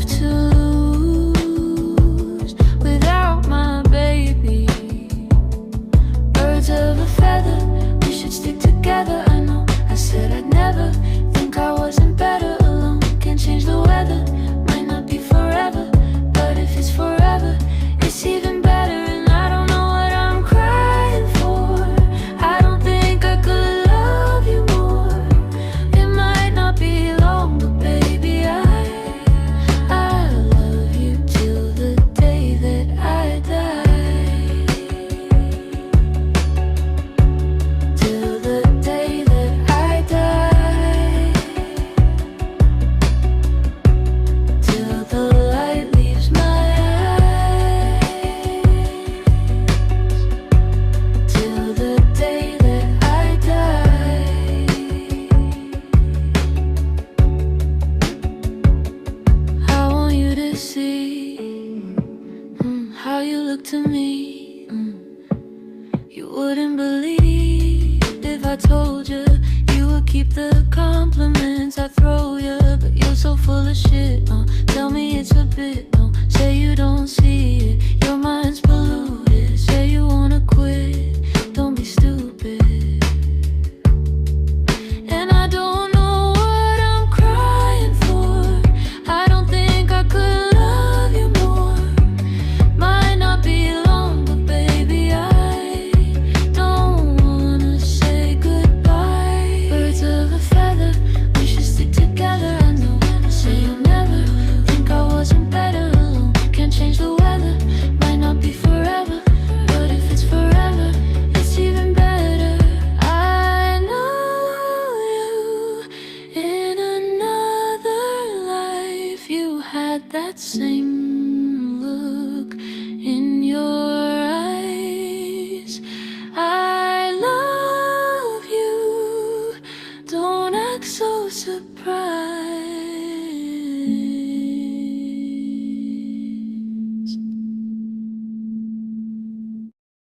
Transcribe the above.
left to lose without my baby. Birds of a feather, we should stick together. I know I said I'd never, think I wasn't better alone. Can't change the weather, might not be forever, but if it's forever, it's even better. And I don't know what I'm crying for. I don't think I could love you more. It might not be long, but baby, I love you till the day that I die. Till the day that I die. Till the light leaves my eyes. Till the day that I die. I want you to see how you look to me. You wouldn't believe if I told you you would keep the compliments I throw you, but you're so full of shit. Tell me it's a bit. Don't say you don't see it. Your mind's polluted. Say you wanna quit. Don't be stupid. And I don't know what I'm crying for. I don't think I could love you more. Might not be long, but baby, I don't wanna say goodbye. Birds of a feather, we should stick together. I know I say you'll never, think I wasn't better alone. Can't change the weather, might not be forever, but if it's forever, it's even better. I know you in another life. You had that same look in your eyes. I